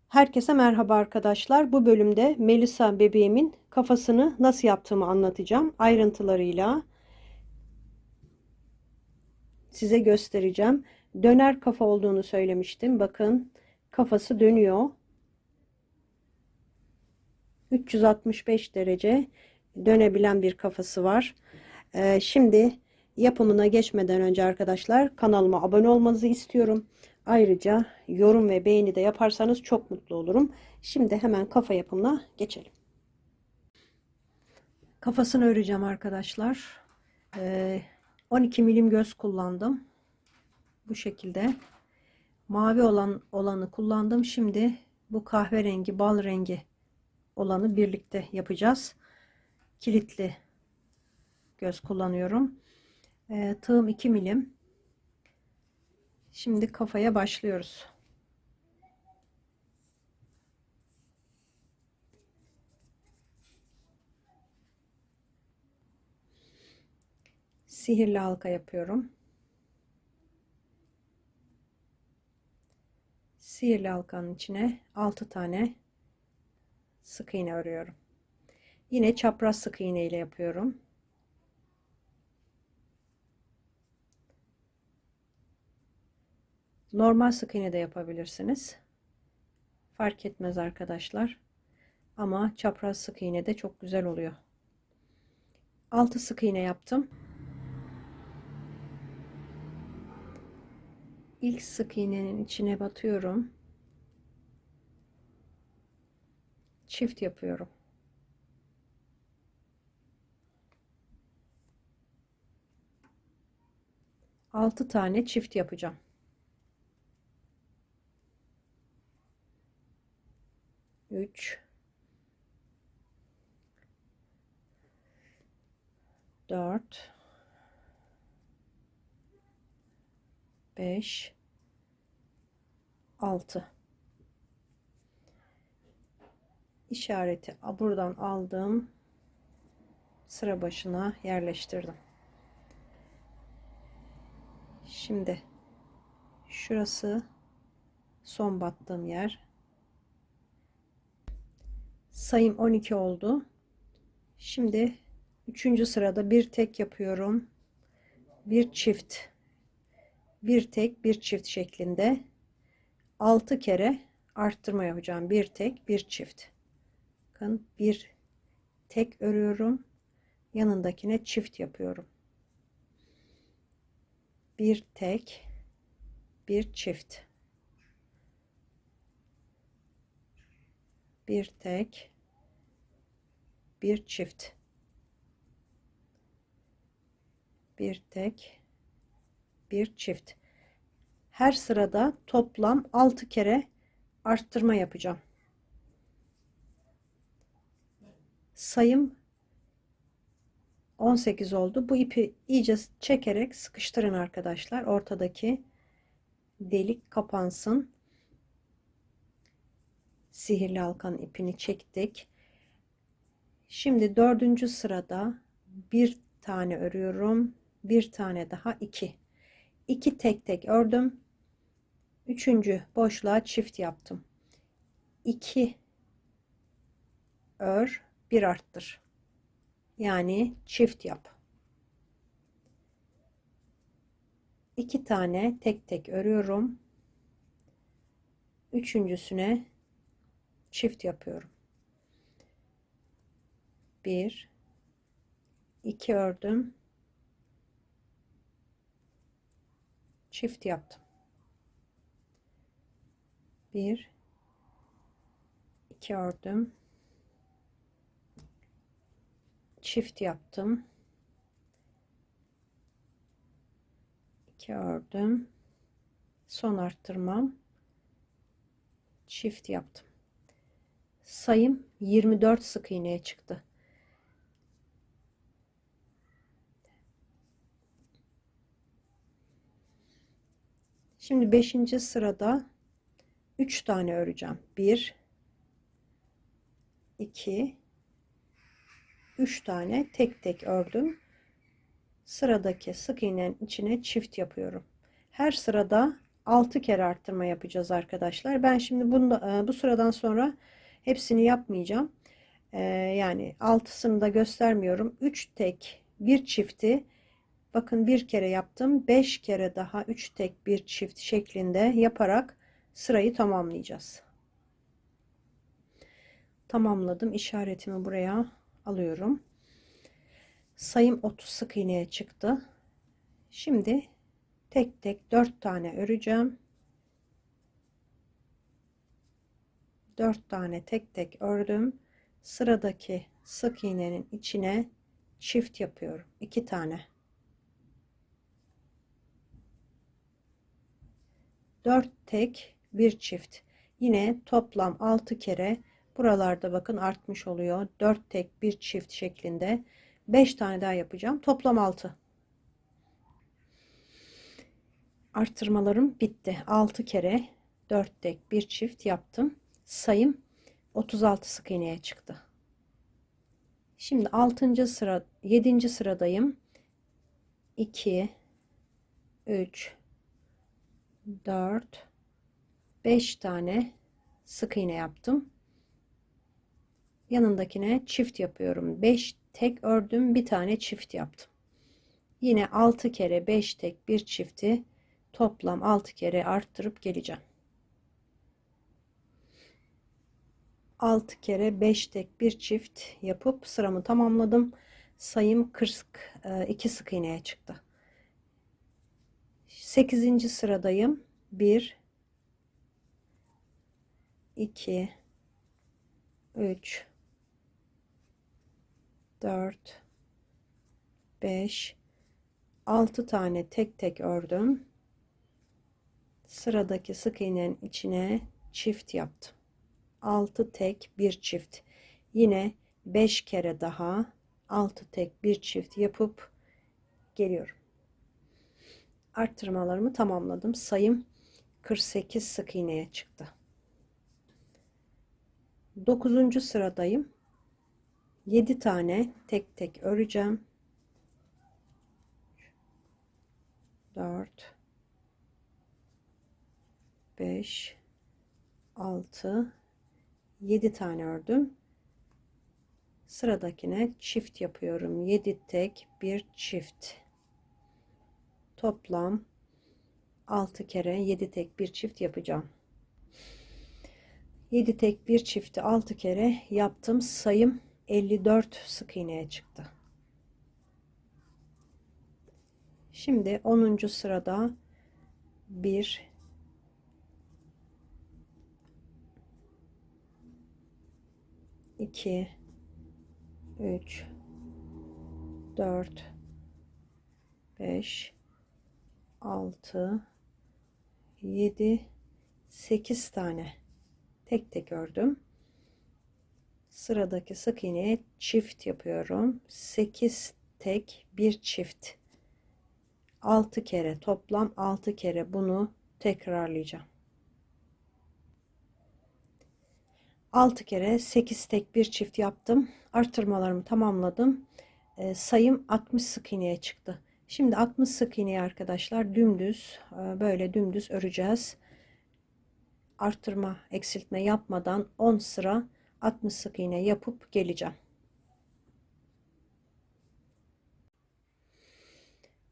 Herkese merhaba arkadaşlar. Bu bölümde Melisa bebeğimin kafasını nasıl yaptığımı anlatacağım. Ayrıntılarıyla size göstereceğim. Döner kafa olduğunu söylemiştim. Bakın kafası dönüyor. 365 derece dönebilen bir kafası var. Şimdi yapımına geçmeden önce arkadaşlar kanalıma abone olmanızı istiyorum. Ayrıca yorum ve beğeni de yaparsanız çok mutlu olurum. Şimdi hemen kafa yapımına geçelim. Kafasını öreceğim arkadaşlar. 12 milim göz kullandım. Bu şekilde. Mavi olanı kullandım. Şimdi bu kahverengi, bal rengi olanı birlikte yapacağız. Kilitli göz kullanıyorum. Tığım 2 milim. Şimdi kafaya başlıyoruz. Sihirli halka yapıyorum. Sihirli halkanın içine 6 tane sık iğne örüyorum. Yine çapraz sık iğne ile yapıyorum. Normal sık iğne de yapabilirsiniz. Fark etmez arkadaşlar. Ama çapraz sık iğne de çok güzel oluyor. 6 sık iğne yaptım. İlk sık iğnenin içine batıyorum. Çift yapıyorum. Altı tane çift yapacağım. Üç, dört, beş, altı. İşareti buradan aldım. Sıra başına yerleştirdim. Şimdi şurası son battığım yer. Sayım 12 oldu. Şimdi 3. sırada bir tek yapıyorum. Bir çift. Bir tek bir çift şeklinde 6 kere arttırma yapacağım. Bir tek bir çift. Bakın bir tek örüyorum. Yanındakine çift yapıyorum. Bir tek bir çift. Bir tek bir çift. Bir tek bir çift. Her sırada toplam 6 kere arttırma yapacağım. Sayım 18 oldu. Bu ipi iyice çekerek sıkıştırın arkadaşlar. Ortadaki delik kapansın. Sihirli halkanın ipini çektik. Şimdi 4. sırada bir tane örüyorum. Bir tane daha 2. 2 tek tek ördüm. 3. boşluğa çift yaptım. 2 ör, bir arttır. Yani çift yap. 2 tane tek tek örüyorum. Üçüncüsüne çift yapıyorum. 1 2 ördüm. Çift yaptım. 1 2 ördüm. Çift yaptım. 2 ördüm. Son arttırmam. Çift yaptım. Sayım 24 sık iğneye çıktı. Şimdi 5. sırada 3 tane öreceğim. 1 2 3 tane tek tek ördüm. Sıradaki sık iğnenin içine çift yapıyorum. Her sırada 6 kere arttırma yapacağız arkadaşlar. Ben şimdi bu sıradan sonra hepsini yapmayacağım. Yani altısını da göstermiyorum. 3 tek bir çifti bakın bir kere yaptım. 5 kere daha 3 tek bir çift şeklinde yaparak sırayı tamamlayacağız. Tamamladım. İşaretimi buraya alıyorum. Sayım 30 sık iğneye çıktı. Şimdi tek tek 4 tane öreceğim. 4 tane tek tek ördüm. Sıradaki sık iğnenin içine çift yapıyorum. 2 tane. 4 tek bir çift. Yine toplam 6 kere buralarda bakın artmış oluyor. 4 tek bir çift şeklinde 5 tane daha yapacağım. Toplam 6. Arttırmalarım bitti. 6 kere 4 tek bir çift yaptım. Sayım 36 sık iğneye çıktı. Şimdi 6. sıra 7. sıradayım. 2 3 4 5 tane sık iğne yaptım. Yanındakine çift yapıyorum. 5 tek ördüm, bir tane çift yaptım. Yine 6 kere 5 tek bir çifti toplam 6 kere arttırıp geleceğim. 6 kere 5 tek bir çift yapıp sıramı tamamladım. Sayım 42 sık iğneye çıktı. 8. sıradayım. 1 2 3 4 5 6 tane tek tek ördüm. Sıradaki sık iğnenin içine çift yaptım. 6 tek bir çift. Yine 5 kere daha 6 tek bir çift yapıp geliyorum. Arttırmalarımı tamamladım. Sayım 48 sık iğneye çıktı. 9. sıradayım. 7 tane tek tek öreceğim. 4 5 6 7 tane ördüm. Sıradakine çift yapıyorum. 7 tek bir çift. Toplam 6 kere 7 tek bir çift yapacağım. 7 tek bir çifti 6 kere yaptım. Sayım 54 sık iğneye çıktı. Şimdi 10. sırada 1 2 3 4 5 6 7 8 tane tek tek ördüm. Sıradaki sık iğneye çift yapıyorum. 8 tek bir çift. 6 kere toplam 6 kere bunu tekrarlayacağım. 6 kere 8 tek bir çift yaptım. Artırmalarımı tamamladım. Sayım 60 sık iğneye çıktı. Şimdi 60 sık iğneyi arkadaşlar dümdüz böyle dümdüz öreceğiz. Artırma eksiltme yapmadan 10 sıra 60 sık iğne yapıp geleceğim.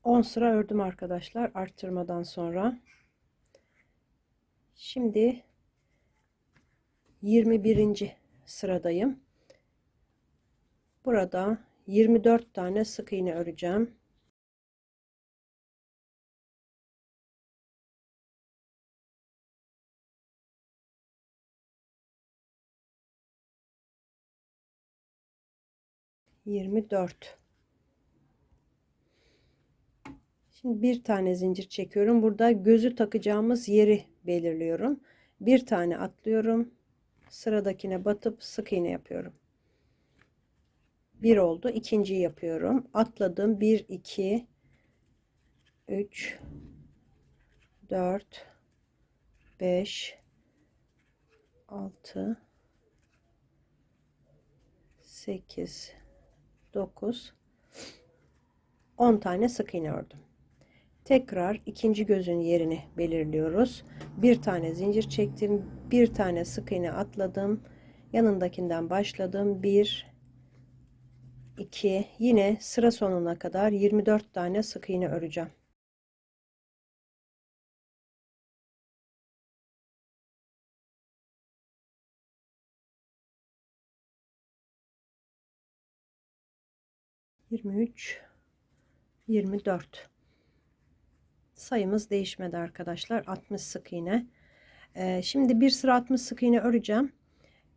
10 sıra ördüm arkadaşlar arttırmadan sonra. Şimdi 21. sıradayım. Burada 24 tane sık iğne öreceğim. Şimdi bir tane zincir çekiyorum. Burada gözü takacağımız yeri belirliyorum. Bir tane atlıyorum. Sıradakine batıp sık iğne yapıyorum. Bir oldu. İkinciyi yapıyorum. Atladım. 1 2 3 4 5 6 8 9 10 tane sık iğne ördüm. Tekrar ikinci gözün yerini belirliyoruz. Bir tane zincir çektim, bir tane sık iğne atladım, yanındakinden başladım. 1 2, yine sıra sonuna kadar 24 tane sık iğne öreceğim. ...23, 24. Sayımız değişmedi arkadaşlar. 60 sık iğne. Şimdi bir sıra 60 sık iğne öreceğim.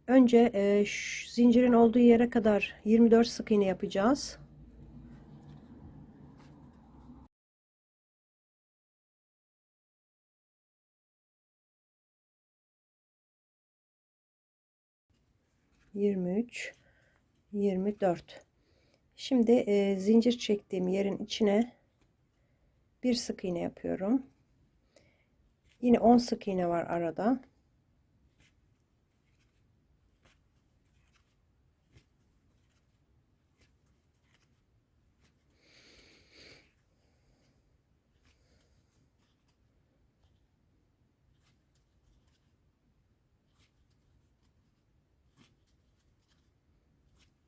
Önce şu zincirin olduğu yere kadar 24 sık iğne yapacağız. ...23, 24. Şimdi zincir çektiğim yerin içine bir sık iğne yapıyorum. Yine 10 sık iğne var arada.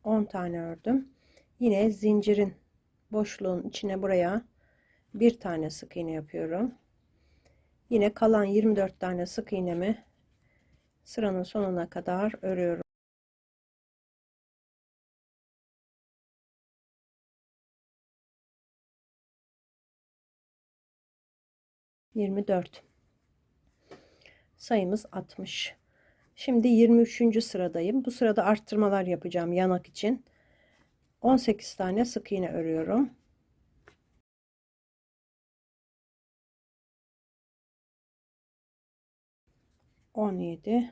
On tane ördüm. Yine zincirin boşluğun içine buraya bir tane sık iğne yapıyorum. Yine kalan 24 tane sık iğnemi sıranın sonuna kadar örüyorum. ...24. Sayımız 60. Şimdi 23. sıradayım. Bu sırada arttırmalar yapacağım yanak için. 18 tane sık iğne örüyorum. 17,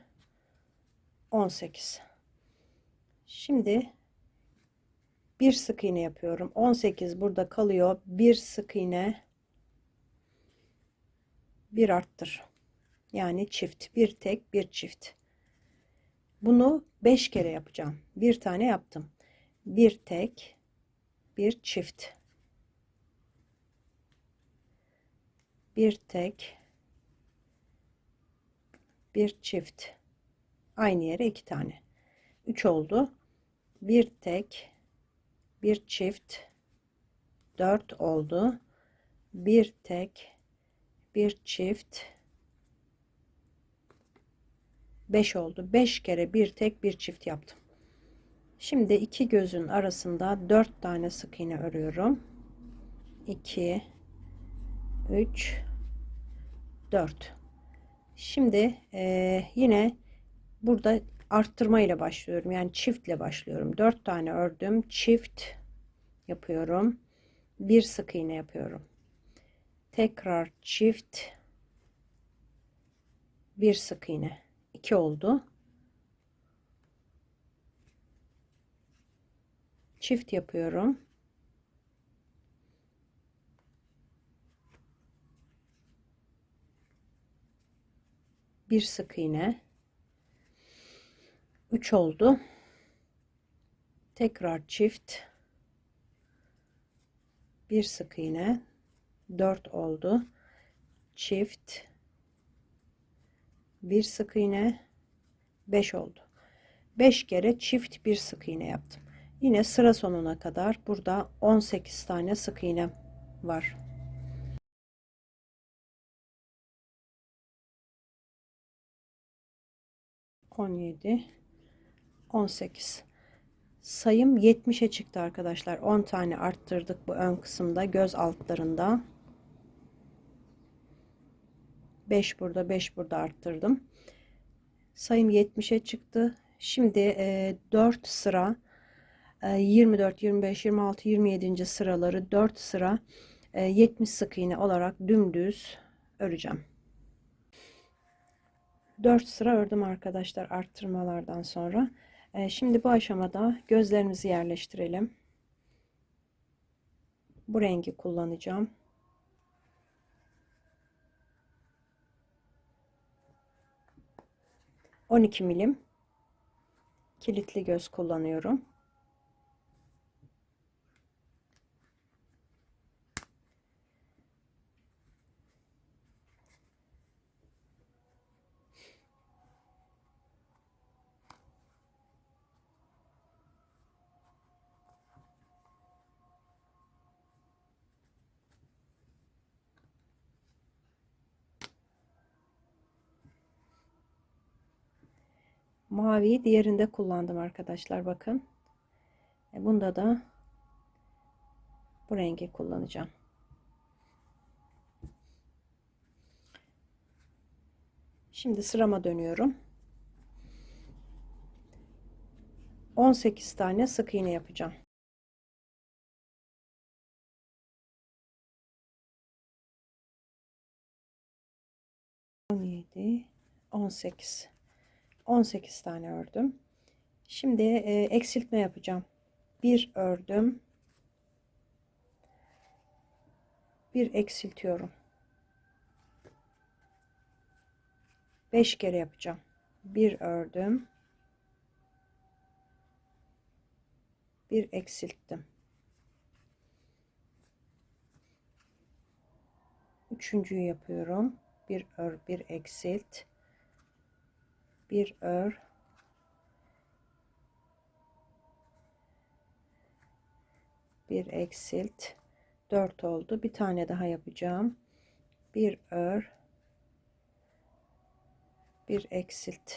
18. Şimdi bir sık iğne yapıyorum. 18 burada kalıyor. Bir sık iğne, bir arttır. Yani çift, bir tek, bir çift. Bunu 5 kere yapacağım. Bir tane yaptım. Bir tek, bir çift. Bir tek, bir çift. Aynı yere 2 tane. 3 oldu. Bir tek, bir çift, 4 oldu. Bir tek, bir çift, 5 oldu. 5 kere bir tek, bir çift yaptım. Şimdi iki gözün arasında 4 tane sık iğne örüyorum. 2, 3, 4. Şimdi yine burada arttırma ile başlıyorum. Yani çiftle başlıyorum. 4 tane ördüm. Çift yapıyorum. Bir sık iğne yapıyorum. Tekrar çift, bir sık iğne. 2 oldu. Çift yapıyorum. Bir sık iğne. 3 oldu. Tekrar çift, bir sık iğne. 4 oldu. Çift, bir sık iğne. 5 oldu. 5 kere çift bir sık iğne yaptım. Yine sıra sonuna kadar burada 18 tane sık iğne var. On yedi, 18. Sayım 70'e çıktı arkadaşlar. 10 tane arttırdık bu ön kısımda, göz altlarında. 5 burada, 5 burada arttırdım. Sayım 70'e çıktı. Şimdi 4 sıra 24, 25, 26, 27. sıraları 4 sıra 70 sık iğne olarak dümdüz öreceğim. 4 sıra ördüm arkadaşlar arttırmalardan sonra. Şimdi bu aşamada gözlerimizi yerleştirelim. Bu rengi kullanacağım. ...12 milim kilitli göz kullanıyorum. maviyi diğerinde kullandım arkadaşlar, bakın. Bunda da bu rengi kullanacağım. Şimdi sırama dönüyorum. 18 tane sık iğne yapacağım. 17, 18. 18 tane ördüm. Şimdi eksiltme yapacağım. Bir ördüm. Bir eksiltiyorum. 5 kere yapacağım. Bir ördüm. Bir eksilttim. Üçüncüyü yapıyorum. Bir ör, bir eksilt. Bir ör. Bir eksilt. 4 oldu. Bir tane daha yapacağım. Bir ör. Bir eksilt.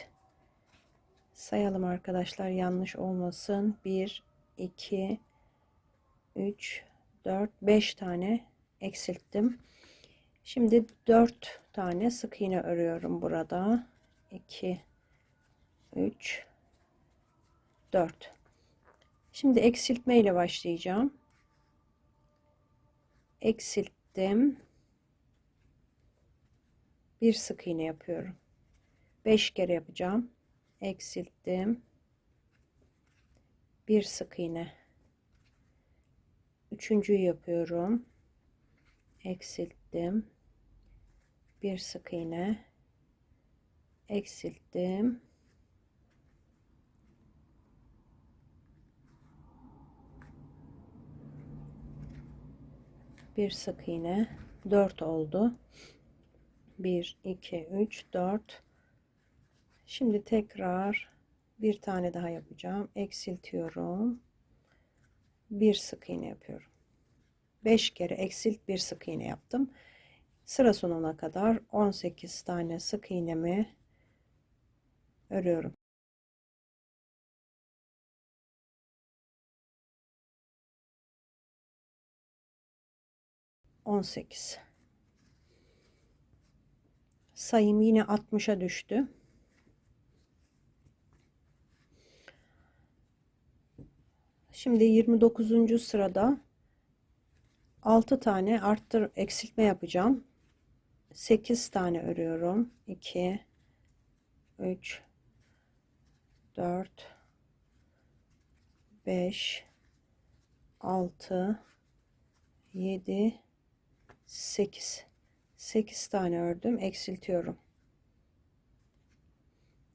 Sayalım arkadaşlar, yanlış olmasın. 1, 2, 3, 4, 5 tane eksilttim. Şimdi 4 tane sık iğne örüyorum burada. 2, 3, 4. Şimdi eksiltme ile başlayacağım. Eksilttim. Bir sık iğne yapıyorum. 5 kere yapacağım. Eksilttim. Bir sık iğne. Üçüncüyü yapıyorum. Eksilttim. Bir sık iğne. Eksilttim. Bir sık iğne. 4 oldu. 1, 2, 3, 4. Şimdi tekrar bir tane daha yapacağım. Eksiltiyorum. Bir sık iğne yapıyorum. 5 kere eksilt, bir sık iğne yaptım. Sıra sonuna kadar 18 tane sık iğnemi örüyorum. 18. Sayım yine 60'a düştü. Şimdi 29. sırada 6 tane arttır eksiltme yapacağım. 8 tane örüyorum. 2, 3, 4, 5, 6, 7, 8. 8 tane ördüm, eksiltiyorum.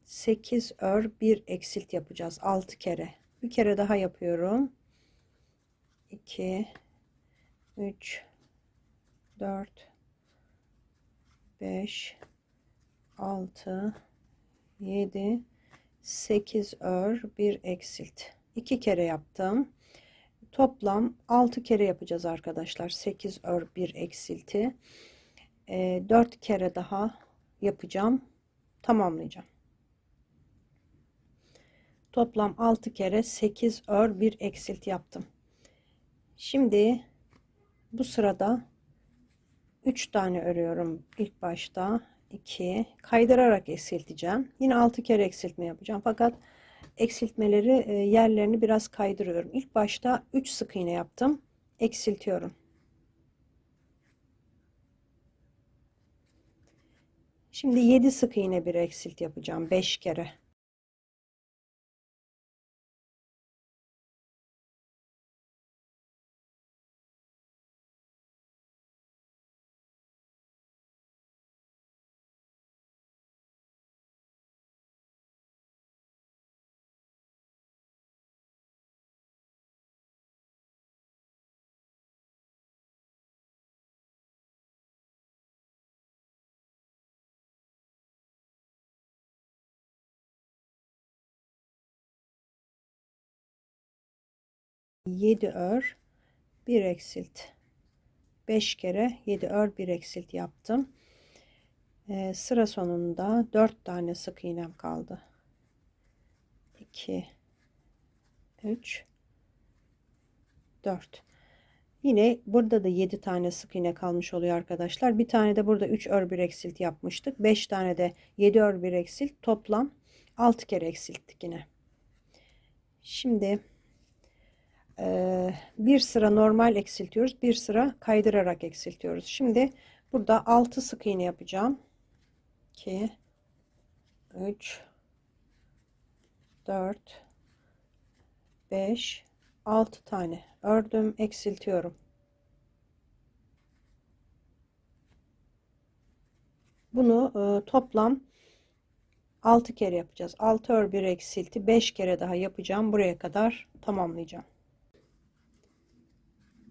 8 ör, bir eksilt yapacağız 6 kere. Bir kere daha yapıyorum. 2, 3, 4, 5, 6, 7, 8 ör, bir eksilt. 2 kere yaptım. Toplam 6 kere yapacağız arkadaşlar. 8 ör, bir eksilti. 4 kere daha yapacağım. Tamamlayacağım. Toplam 6 kere 8 ör, bir eksilt yaptım. Şimdi bu sırada 3 tane örüyorum ilk başta. 2 kaydırarak eksilteceğim. Yine 6 kere eksiltme yapacağım. Fakat eksiltmeleri yerlerini biraz kaydırıyorum. İlk başta 3 sık iğne yaptım. Eksiltiyorum. Şimdi 7 sık iğne bir eksilt yapacağım 5 kere. Yedi ör, bir eksilt. 5 kere 7 ör, bir eksilt yaptım. Sıra sonunda 4 tane sık iğnem kaldı. 2, 3, 4. Yine burada da 7 tane sık iğne kalmış oluyor arkadaşlar. Bir tane de burada 3 ör eksilt yapmıştık. 5 tane de 7 ör eksilt, toplam 6 kere eksilttik yine. Şimdi bir sıra normal eksiltiyoruz, bir sıra kaydırarak eksiltiyoruz. Şimdi burada 6 sık iğne yapacağım. 2, 3, 4, 5, 6 tane ördüm, eksiltiyorum. Bunu toplam 6 kere yapacağız. 6 ör bir eksilti 5 kere daha yapacağım. Buraya kadar tamamlayacağım.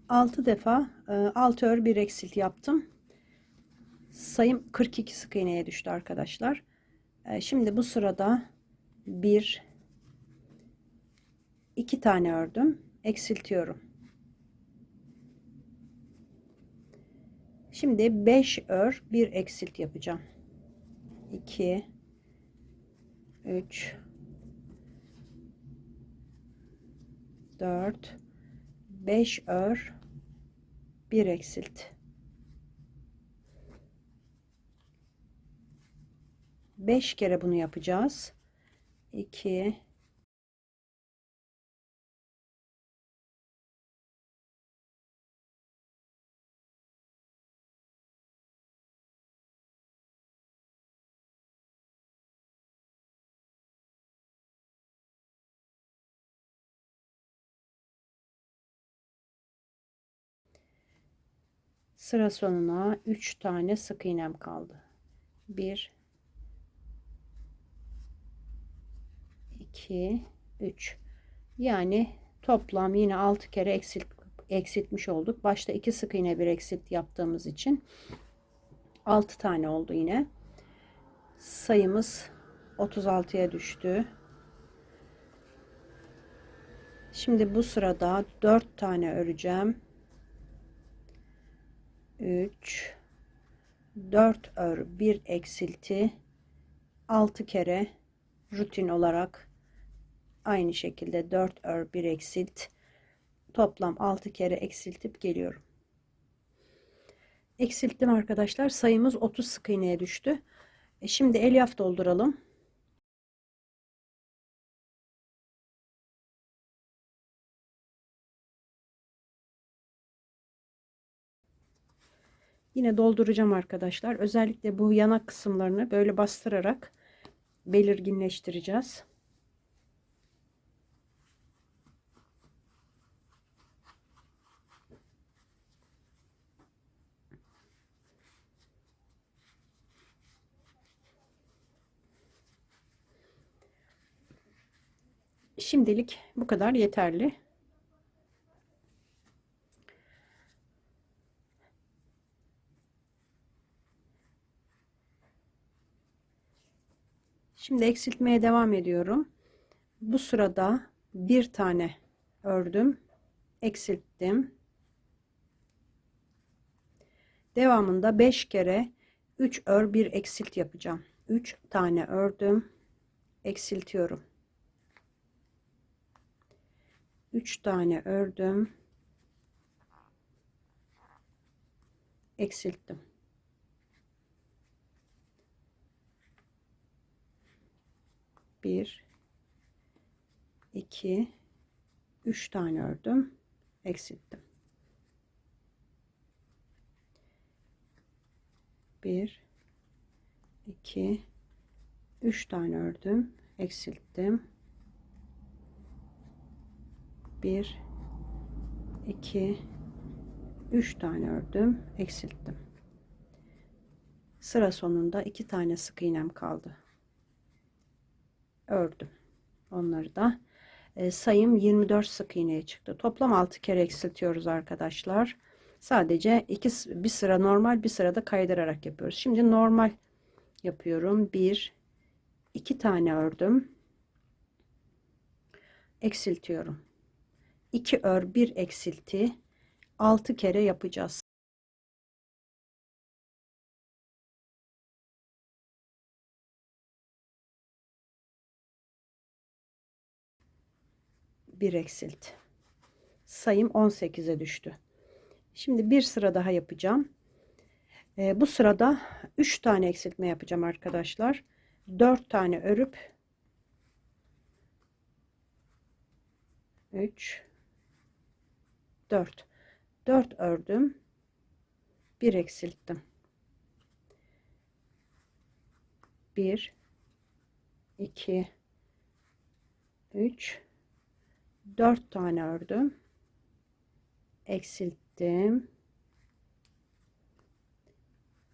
6 defa 6 ör bir eksilti yaptım. Sayım 42 sık iğneye düştü arkadaşlar. Şimdi bu sırada 1, 2 tane ördüm, eksiltiyorum. Şimdi 5 ör bir eksilt yapacağım. 2, 3, 4, 5 ör bir eksilt. 5 kere bunu yapacağız. 2, sıra sonuna 3 tane sık iğnem kaldı. 1, 2, 3. Yani toplam yine 6 kere eksiltmiş olduk. Başta 2 sık iğne bir eksilt yaptığımız için 6 tane oldu yine. Sayımız 36'ya düştü. Şimdi bu sırada 4 tane öreceğim. 3, 4 ör bir eksilti 6 kere rutin olarak aynı şekilde 4 ör bir eksilt, toplam 6 kere eksiltip geliyorum. Eksilttim arkadaşlar. Sayımız 30 sık iğneye düştü. Şimdi elyaf dolduralım. Yine dolduracağım arkadaşlar. Özellikle bu yanak kısımlarını böyle bastırarak belirginleştireceğiz. Şimdilik bu kadar yeterli. Şimdi eksiltmeye devam ediyorum. Bu sırada bir tane ördüm, eksilttim. Devamında 5 kere 3 ör bir eksilt yapacağım. 3 tane ördüm, eksiltiyorum. 3 tane ördüm, eksilttim. 1, 2, 3 tane ördüm, eksilttim. 1, 2, 3 tane ördüm, eksilttim. 1, 2, 3 tane ördüm, eksilttim. Sıra sonunda 2 tane sık iğnem kaldı. Ördüm. Onları da sayım 24 sık iğneye çıktı. Toplam 6 kere eksiltiyoruz arkadaşlar. Sadece bir sıra normal, bir sırada kaydırarak yapıyoruz. Şimdi normal yapıyorum. 1, 2 tane ördüm. Eksiltiyorum. 2 ör bir eksilti 6 kere yapacağız. bir eksilt. Sayım 18'e düştü. Şimdi bir sıra daha yapacağım. Bu sırada 3 tane eksiltme yapacağım arkadaşlar. 4 tane örüp 3 4 ördüm, bir eksilttim. 1 2 3 4 tane ördüm, eksilttim.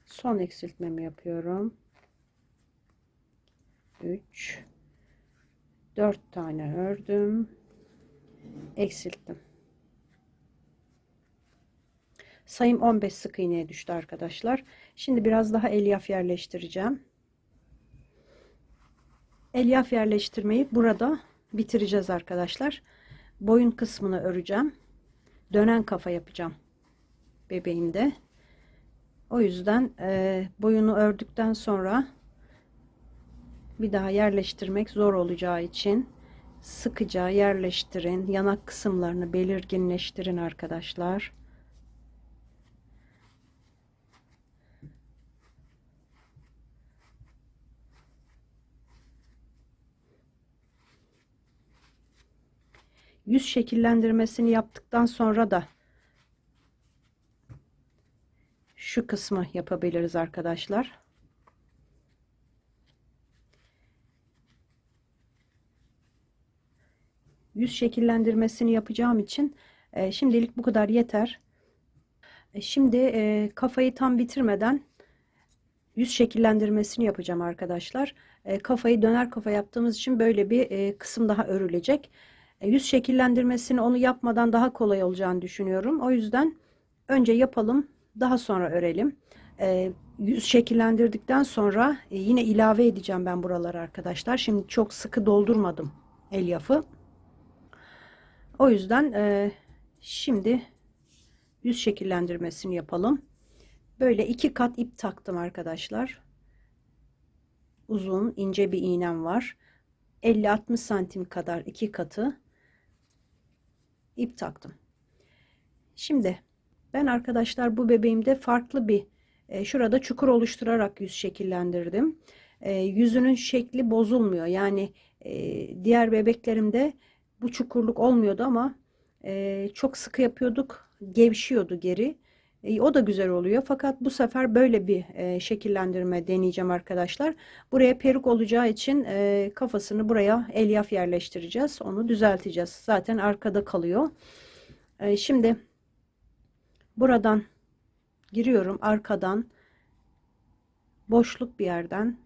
Son eksiltmemi yapıyorum. 3 4 tane ördüm, eksilttim. Sayım 15 sık iğneye düştü arkadaşlar. Şimdi biraz daha elyaf yerleştireceğim. Elyaf yerleştirmeyi burada bitireceğiz arkadaşlar. Boyun kısmını öreceğim. Dönen kafa yapacağım bebeğimde. O yüzden boyunu ördükten sonra bir daha yerleştirmek zor olacağı için sıkıca yerleştirin. Yanak kısımlarını belirginleştirin arkadaşlar. Yüz şekillendirmesini yaptıktan sonra da şu kısmı yapabiliriz arkadaşlar. Yüz şekillendirmesini yapacağım için şimdilik bu kadar yeter. Şimdi kafayı tam bitirmeden yüz şekillendirmesini yapacağım arkadaşlar. Kafayı döner kafa yaptığımız için böyle bir kısım daha örülecek. Yüz şekillendirmesini onu yapmadan daha kolay olacağını düşünüyorum. O yüzden önce yapalım, daha sonra örelim. Yüz şekillendirdikten sonra yine ilave edeceğim ben buraları arkadaşlar. Şimdi çok sıkı doldurmadım elyafı. O yüzden şimdi yüz şekillendirmesini yapalım. Böyle 2 kat ip taktım arkadaşlar. Uzun ince bir iğnem var. 50-60 santim kadar 2 katı ip taktım. Şimdi ben arkadaşlar bu bebeğimde farklı bir şurada çukur oluşturarak yüz şekillendirdim. Yüzünün şekli bozulmuyor. Yani diğer bebeklerimde bu çukurluk olmuyordu ama çok sıkı yapıyorduk, gevşiyordu geri. O da güzel oluyor. Fakat bu sefer böyle bir şekillendirme deneyeceğim arkadaşlar. Buraya peruk olacağı için kafasını buraya elyaf yerleştireceğiz. Onu düzelteceğiz. Zaten arkada kalıyor. Şimdi buradan giriyorum, arkadan boşluk bir yerden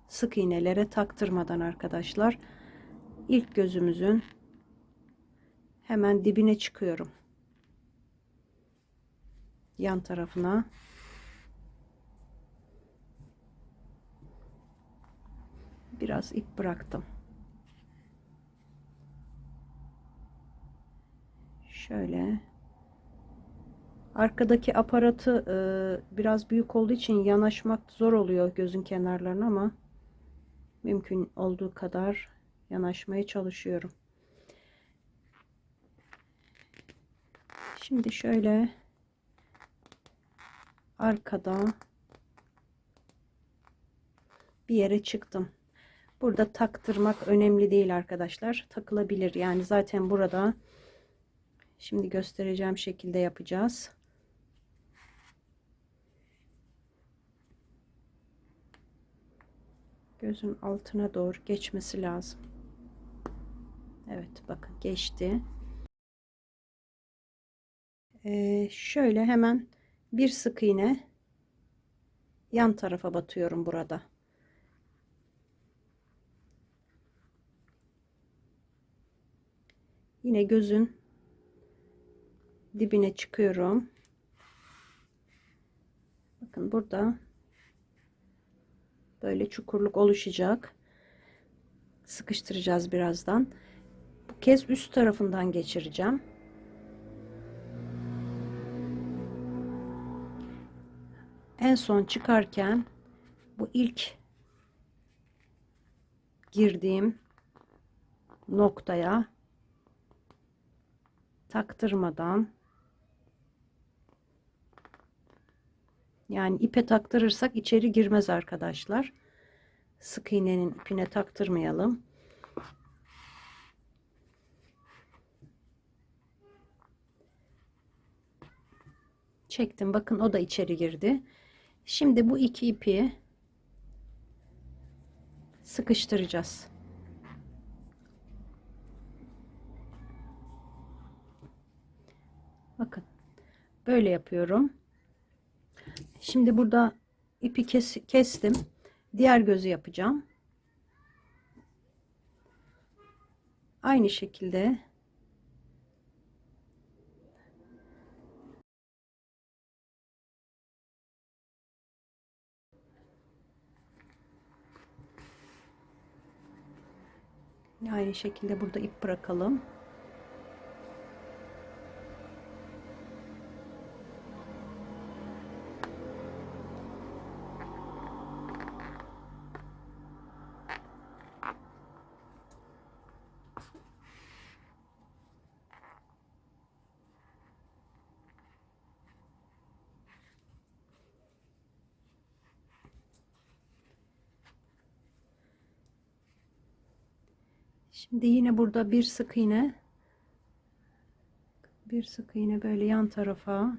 sık iğnelere taktırmadan arkadaşlar ilk gözümüzün hemen dibine çıkıyorum. Yan tarafına biraz ip bıraktım. Şöyle arkadaki aparatı biraz büyük olduğu için yanaşmak zor oluyor gözün kenarlarına ama mümkün olduğu kadar yanaşmaya çalışıyorum. Şimdi şöyle arkada bir yere çıktım. Burada taktırmak önemli değil arkadaşlar. Takılabilir. Yani zaten burada şimdi göstereceğim şekilde yapacağız. Gözün altına doğru geçmesi lazım. Evet, bakın geçti. Şöyle hemen bir sık iğne yan tarafa batıyorum burada. Yine gözün dibine çıkıyorum. Bakın burada böyle çukurluk oluşacak. Sıkıştıracağız birazdan. Bu kez üst tarafından geçireceğim. En son çıkarken bu ilk girdiğim noktaya taktırmadan, yani ipe taktırırsak içeri girmez arkadaşlar. Sık iğnenin ipine taktırmayalım. Çektim, bakın o da içeri girdi. Şimdi bu iki ipi sıkıştıracağız. Bakın böyle yapıyorum. Şimdi burada ipi kestim. Diğer gözü yapacağım. Aynı şekilde burada ip bırakalım. Şimdi yine burada bir sık iğne böyle yan tarafa,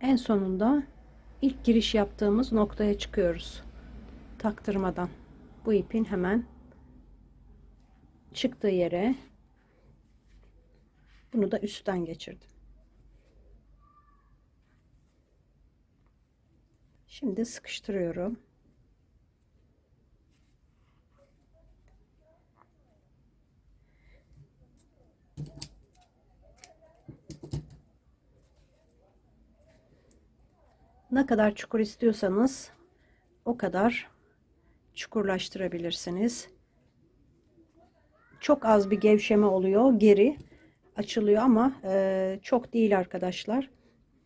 en sonunda ilk giriş yaptığımız noktaya çıkıyoruz. Taktırmadan bu ipin hemen çıktığı yere, bunu da üstten geçirdim. Şimdi sıkıştırıyorum. Ne kadar çukur istiyorsanız o kadar çukurlaştırabilirsiniz. Çok az bir gevşeme oluyor, geri açılıyor ama çok değil arkadaşlar.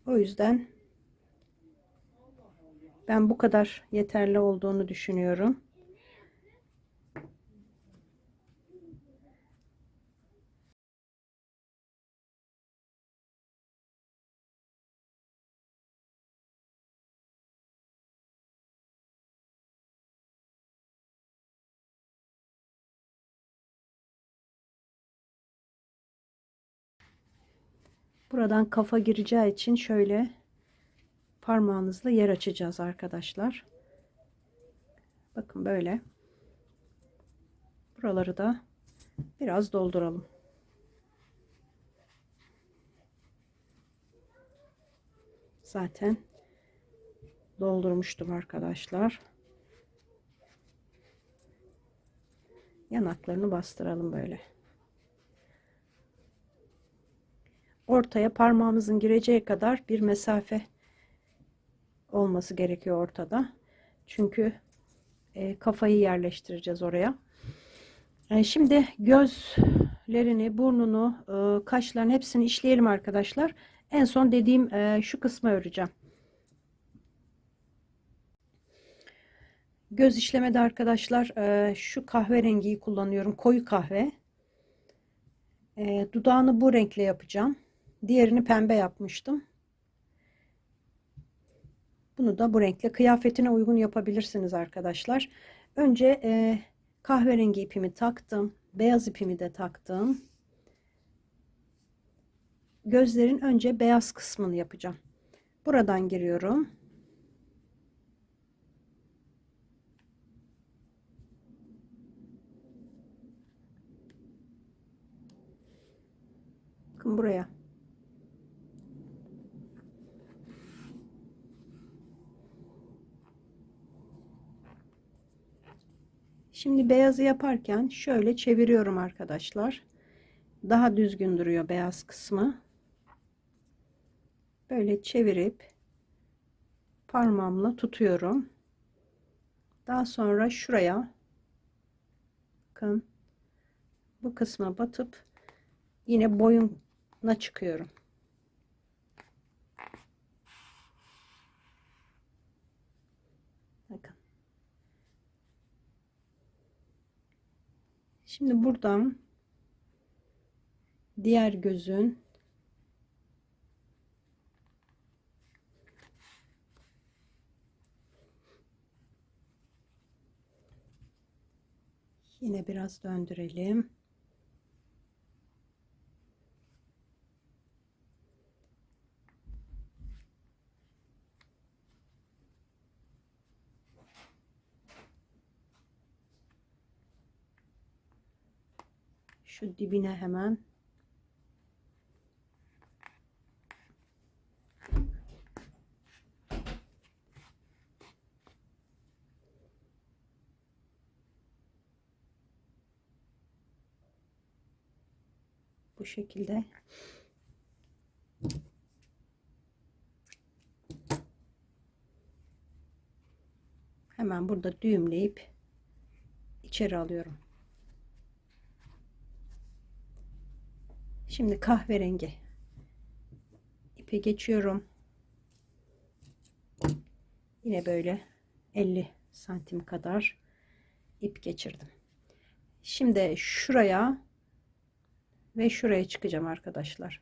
O yüzden ben bu kadar yeterli olduğunu düşünüyorum. Buradan kafa gireceği için şöyle parmağınızla yer açacağız arkadaşlar. Bakın böyle. Buraları da biraz dolduralım. Zaten doldurmuştum arkadaşlar. Yanaklarını bastıralım böyle. Ortaya parmağımızın gireceği kadar bir mesafe olması gerekiyor ortada. Çünkü kafayı yerleştireceğiz oraya. Şimdi gözlerini, burnunu, kaşlarını hepsini işleyelim arkadaşlar. En son dediğim şu kısmı öreceğim. Göz işlemede arkadaşlar şu kahverengiyi kullanıyorum. Koyu kahve. Dudağını bu renkle yapacağım. Diğerini pembe yapmıştım. Bunu da bu renkle, kıyafetine uygun yapabilirsiniz arkadaşlar. Önce kahverengi ipimi taktım. Beyaz ipimi de taktım. Gözlerin önce beyaz kısmını yapacağım. Buradan giriyorum. Bakın buraya. Şimdi beyazı yaparken şöyle çeviriyorum arkadaşlar. Daha düzgün duruyor beyaz kısmı. Böyle çevirip parmağımla tutuyorum. Daha sonra şuraya bakın bu kısma batıp yine boyuna çıkıyorum. Bakın. Şimdi buradan diğer gözün yine biraz döndürelim. Şu dibine hemen bu şekilde hemen burada düğümleyip içeri alıyorum. Şimdi kahverengi ipe geçiyorum. Yine böyle 50 santim kadar ip geçirdim. Şimdi şuraya ve şuraya çıkacağım arkadaşlar.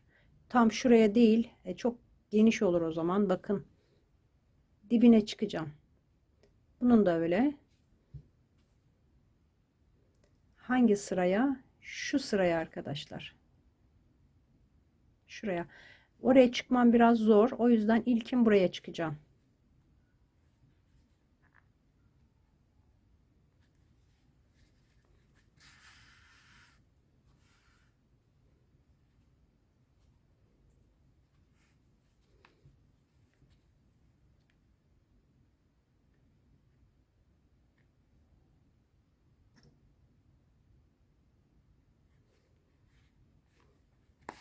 Tam şuraya değil, çok geniş olur o zaman. Bakın dibine çıkacağım. Bunun da öyle. Hangi sıraya? Şu sıraya arkadaşlar. Şuraya. Oraya çıkmam biraz zor. O yüzden ilkin buraya çıkacağım.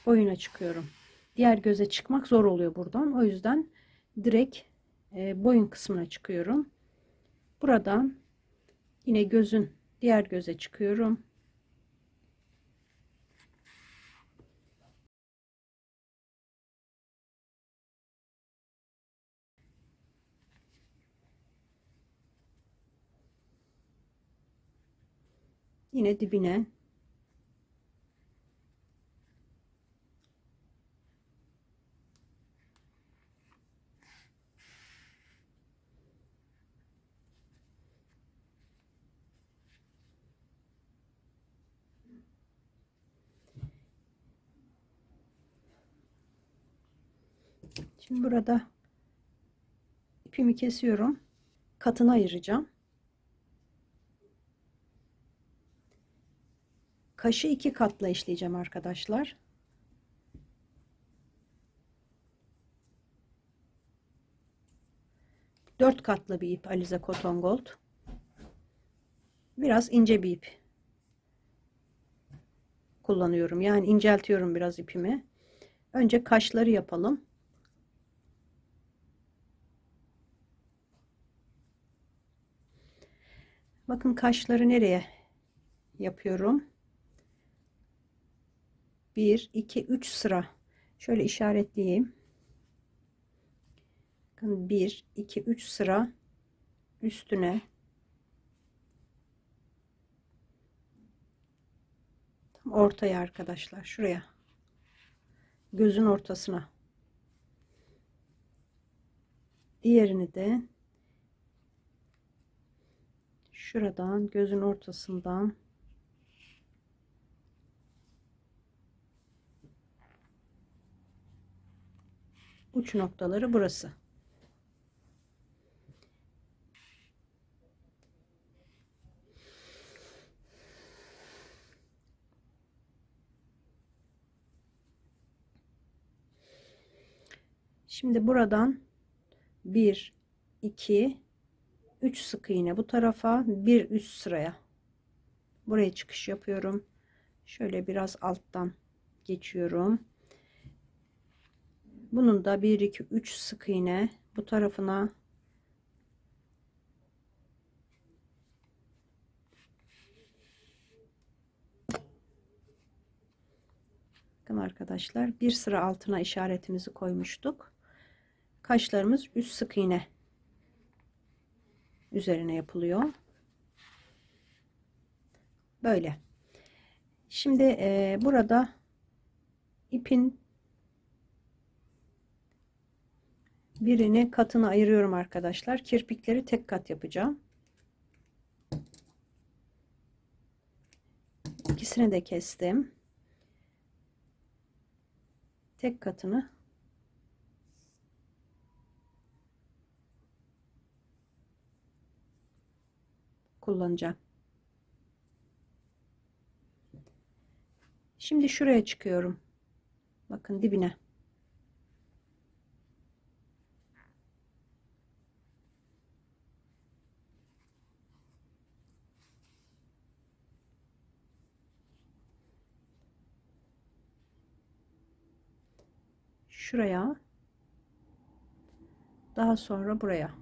Boyuna çıkıyorum. Diğer göze çıkmak zor oluyor buradan. O yüzden direkt boyun kısmına çıkıyorum. Buradan yine gözün diğer göze çıkıyorum. Yine dibine. Şimdi burada ipimi kesiyorum. Katını ayıracağım. Kaşı 2 katla işleyeceğim arkadaşlar. Dört katlı bir ip Alize Cotton Gold. Biraz ince bir ip kullanıyorum. Yani inceltiyorum biraz ipimi. Önce kaşları yapalım. Bakın kaşları nereye yapıyorum? 1, 2, 3 sıra. Şöyle işaretleyeyim. Bakın 1, 2, 3 sıra üstüne tam ortaya arkadaşlar. Şuraya. Gözün ortasına. Diğerini de şuradan gözün ortasından uç noktaları burası. Şimdi buradan 1, 2, 3 sık iğne bu tarafa, bir üst sıraya. Buraya çıkış yapıyorum. Şöyle biraz alttan geçiyorum. Bunun da 1, 2, 3 sık iğne bu tarafına. arkadaşlar. Bir sıra altına işaretimizi koymuştuk. Kaşlarımız üst sık iğne üzerine yapılıyor. Böyle. Şimdi burada ipin birini katına ayırıyorum arkadaşlar. Kirpikleri tek kat yapacağım. İkisini de kestim. Tek katını kullanacağım. Şimdi şuraya çıkıyorum. Bakın dibine. Şuraya. Daha sonra buraya.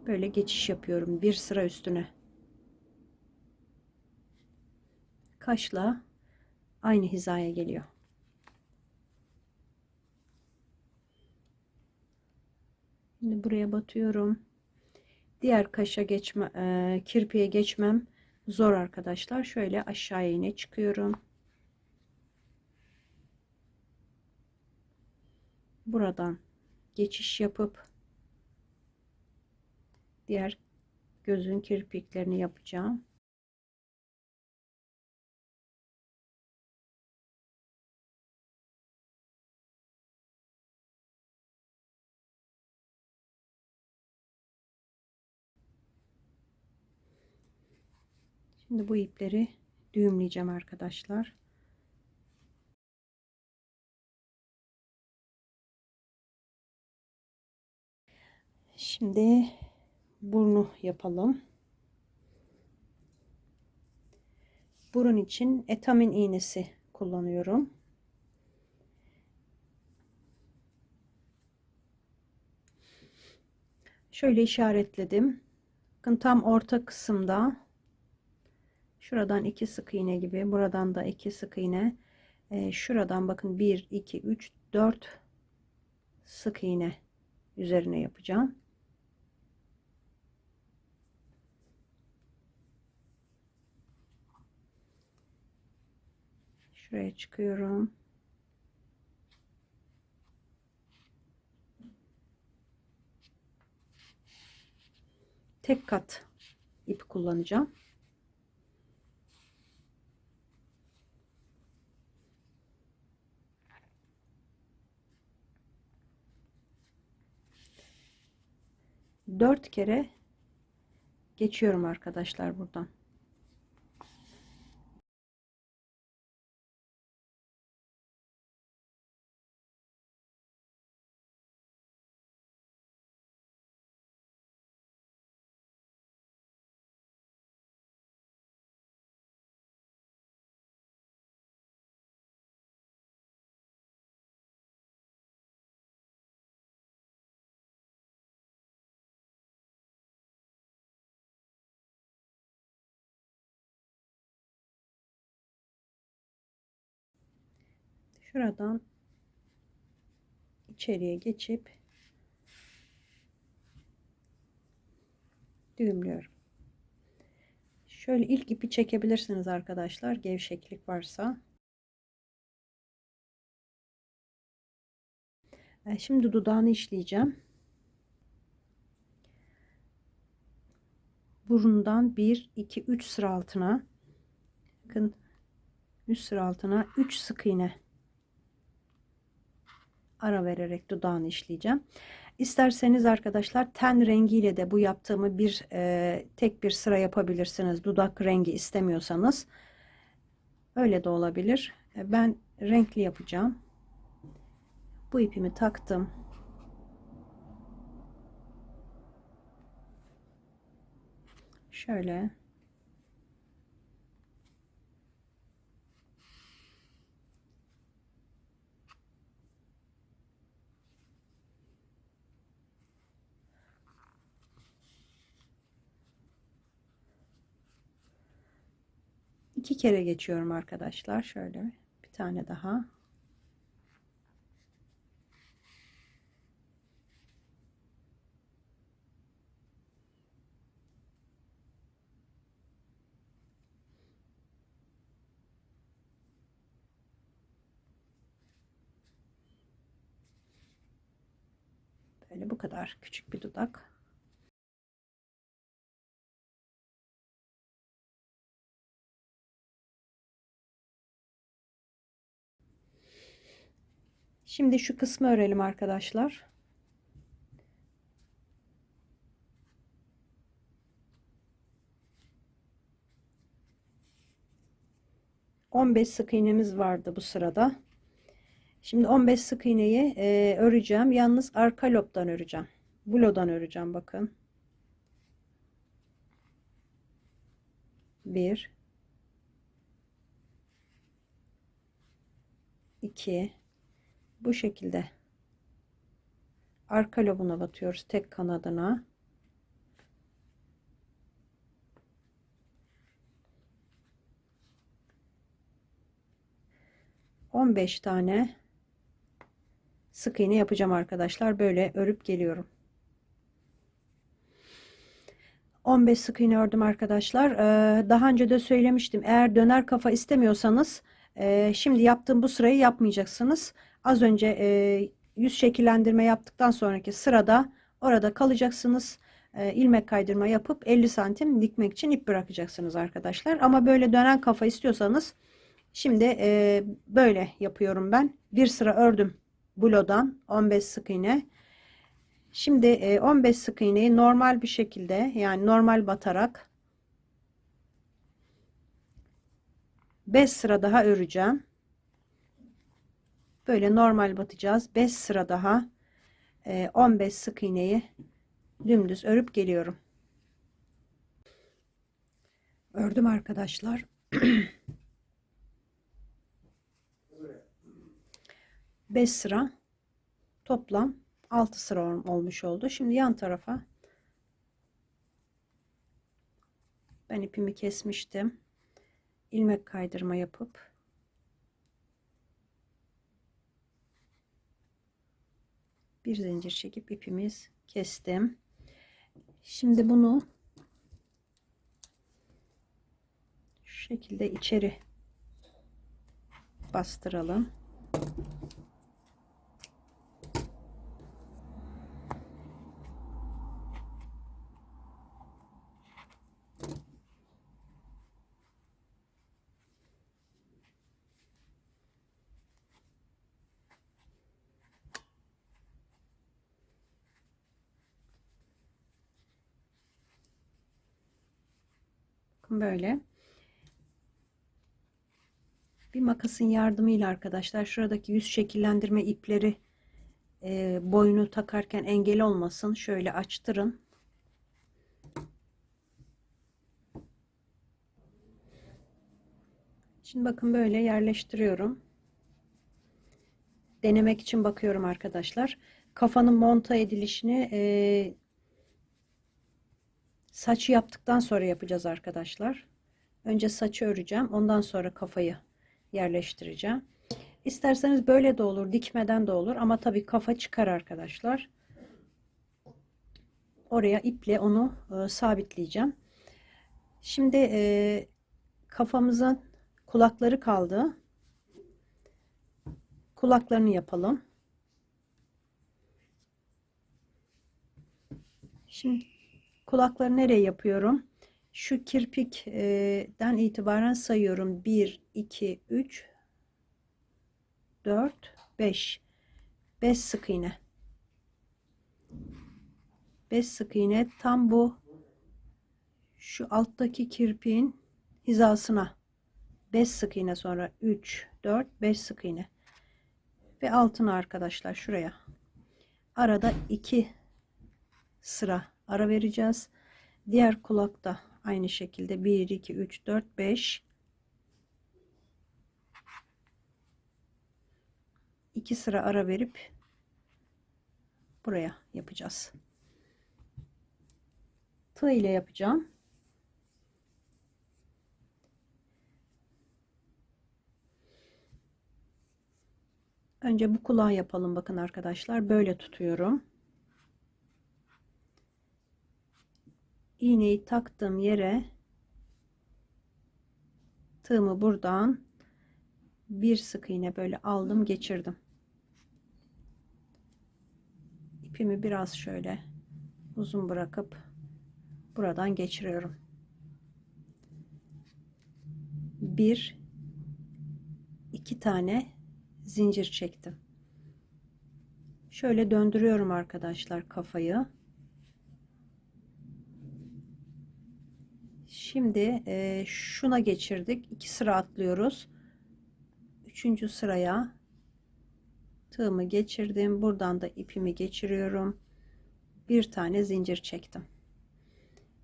Böyle geçiş yapıyorum bir sıra üstüne. Kaşla aynı hizaya geliyor. Şimdi buraya batıyorum. Diğer kaşa kirpiğe geçmem zor arkadaşlar. Şöyle aşağıya yine çıkıyorum. Buradan geçiş yapıp diğer gözün kirpiklerini yapacağım. Şimdi bu ipleri düğümleyeceğim arkadaşlar. Şimdi burnu yapalım. Burun için etamin iğnesi kullanıyorum. Şöyle işaretledim. Bakın tam orta kısımda şuradan 2 sık iğne gibi, buradan da 2 sık iğne. Şuradan bakın 1 2 3 4 sık iğne üzerine yapacağım. Şuraya çıkıyorum. Tek kat ip kullanacağım. Dört kere geçiyorum arkadaşlar buradan. Şuradan içeriye geçip düğümlüyorum. Şöyle ilk ipi çekebilirsiniz arkadaşlar, gevşeklik varsa. Şimdi dudağını işleyeceğim. Burundan 1 2 3 sıra altına, bakın 3 sıra altına 3 sık iğne ara vererek dudağını işleyeceğim. İsterseniz arkadaşlar ten rengiyle de bu yaptığımı tek bir sıra yapabilirsiniz. Dudak rengi istemiyorsanız öyle de olabilir. Ben renkli yapacağım. Bu ipimi taktım. Şöyle iki kere geçiyorum arkadaşlar. Şöyle bir tane daha. Böyle bu kadar küçük bir dudak. Şimdi şu kısmı örelim arkadaşlar. 15 sık iğnemiz vardı bu sırada. Şimdi 15 sık iğneyi öreceğim. Yalnız arka lobdan öreceğim. Bu lodan öreceğim bakın. 1 2 bu şekilde arka lobuna batıyoruz tek kanadına. ...15 tane sık iğne yapacağım arkadaşlar. Böyle örüp geliyorum. 15 sık iğne ördüm arkadaşlar. Daha önce de söylemiştim. Eğer döner kafa istemiyorsanız... şimdi yaptığım bu sırayı yapmayacaksınız. Az önce yüz şekillendirme yaptıktan sonraki sırada orada kalacaksınız. İlmek kaydırma yapıp 50 santim dikmek için ip bırakacaksınız arkadaşlar. Ama böyle dönen kafa istiyorsanız şimdi böyle yapıyorum ben. Bir sıra ördüm bulodan 15 sık iğne. Şimdi 15 sık iğneyi normal bir şekilde, yani normal batarak 5 sıra daha öreceğim. Böyle normal batacağız. 5 sıra daha 15 sık iğneyi dümdüz örüp geliyorum. Ördüm arkadaşlar. 5 sıra toplam 6 sıra olmuş oldu. Şimdi yan tarafa ben ipimi kesmiştim. İlmek kaydırma yapıp bir zincir çekip ipimiz kestim. Şimdi bunu şu şekilde içeri bastıralım. Böyle bir makasın yardımıyla arkadaşlar şuradaki yüz şekillendirme ipleri boynu takarken engel olmasın, şöyle açtırın. Şimdi bakın böyle yerleştiriyorum. Denemek için bakıyorum arkadaşlar. Kafanın monta edilişini saçı yaptıktan sonra yapacağız arkadaşlar. Önce saçı öreceğim. Ondan sonra kafayı yerleştireceğim. İsterseniz böyle de olur, dikmeden de olur. Ama tabii kafa çıkar arkadaşlar. Oraya iple onu sabitleyeceğim. Şimdi kafamızın kulakları kaldı. Kulaklarını yapalım. Şimdi kulakları nereye yapıyorum? Şu kirpikten itibaren sayıyorum. 1, 2, 3, 4, 5. 5 sık iğne. 5 sık iğne tam bu şu alttaki kirpiğin hizasına. 5 sık iğne, sonra 3, 4, 5 sık iğne. Ve altına arkadaşlar şuraya. Arada 2 sıra ara vereceğiz. Diğer kulakta aynı şekilde 1, 2, 3, 4, 5. 2 sıra ara verip buraya yapacağız. Tığ ile yapacağım. Önce bu kulağı yapalım. Bakın arkadaşlar, böyle tutuyorum. İğneyi taktığım yere tığımı buradan bir sık iğne böyle aldım, geçirdim. İpimi biraz şöyle uzun bırakıp buradan geçiriyorum. Bir, iki tane zincir çektim. Şöyle döndürüyorum arkadaşlar kafayı. Şimdi şuna geçirdik. 2 sıra atlıyoruz. 3. sıraya tığımı geçirdim. Buradan da ipimi geçiriyorum. Bir tane zincir çektim.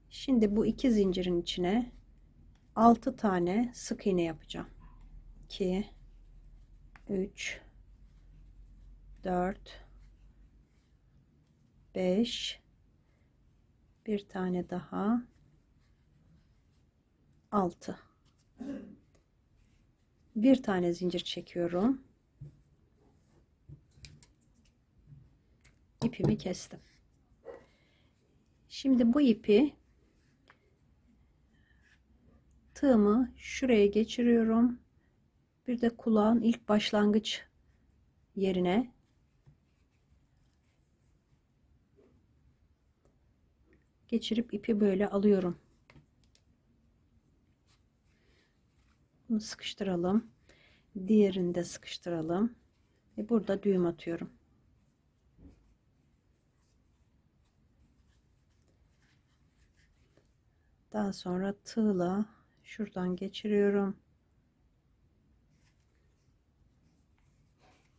Şimdi bu iki zincirin içine 6 tane sık iğne yapacağım. 2, 3, 4, 5, bir tane daha, 6. Bir tane zincir çekiyorum. İpimi kestim. Şimdi bu ipi, tığımı şuraya geçiriyorum. Bir de kulağın ilk başlangıç yerine geçirip ipi böyle alıyorum. Bunu sıkıştıralım. Diğerini de sıkıştıralım. Ve burada düğüm atıyorum. Daha sonra tığla şuradan geçiriyorum.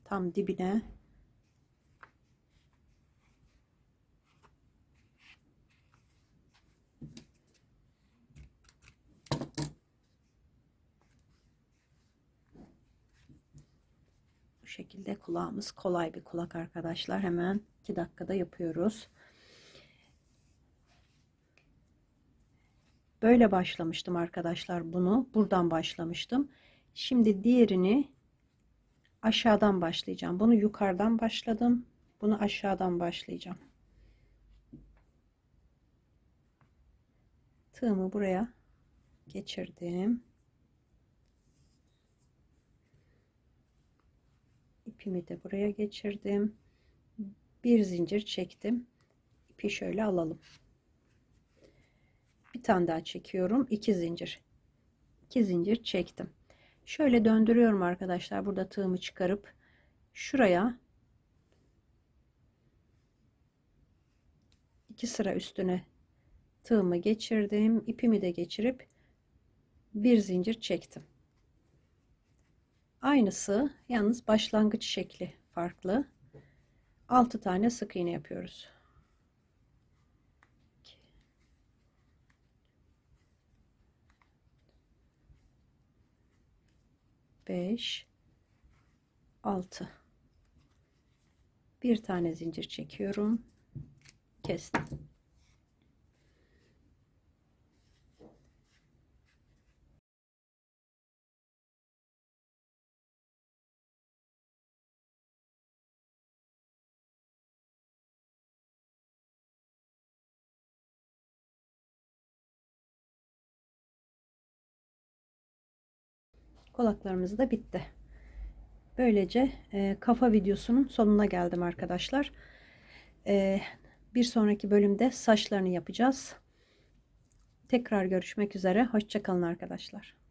Tam dibine. Bu şekilde kulağımız kolay bir kulak arkadaşlar. Hemen 2 dakikada yapıyoruz. Böyle başlamıştım arkadaşlar bunu. Buradan başlamıştım. Şimdi diğerini aşağıdan başlayacağım. Bunu yukarıdan başladım. Bunu aşağıdan başlayacağım. Tığımı buraya geçirdim. İpimi de buraya geçirdim. Bir zincir çektim. İpi şöyle alalım. Bir tane daha çekiyorum. 2 zincir. 2 zincir çektim. Şöyle döndürüyorum arkadaşlar. Burada tığımı çıkarıp şuraya 2 sıra üstüne tığımı geçirdim. İpimi de geçirip bir zincir çektim. Aynısı, yalnız başlangıç şekli farklı. 6 tane sık iğne yapıyoruz. 5, 6. Bir tane zincir çekiyorum. Kestim. Kulaklarımız da bitti. Böylece kafa videosunun sonuna geldim arkadaşlar. Bir sonraki bölümde saçlarını yapacağız. Tekrar görüşmek üzere. Hoşça kalın arkadaşlar.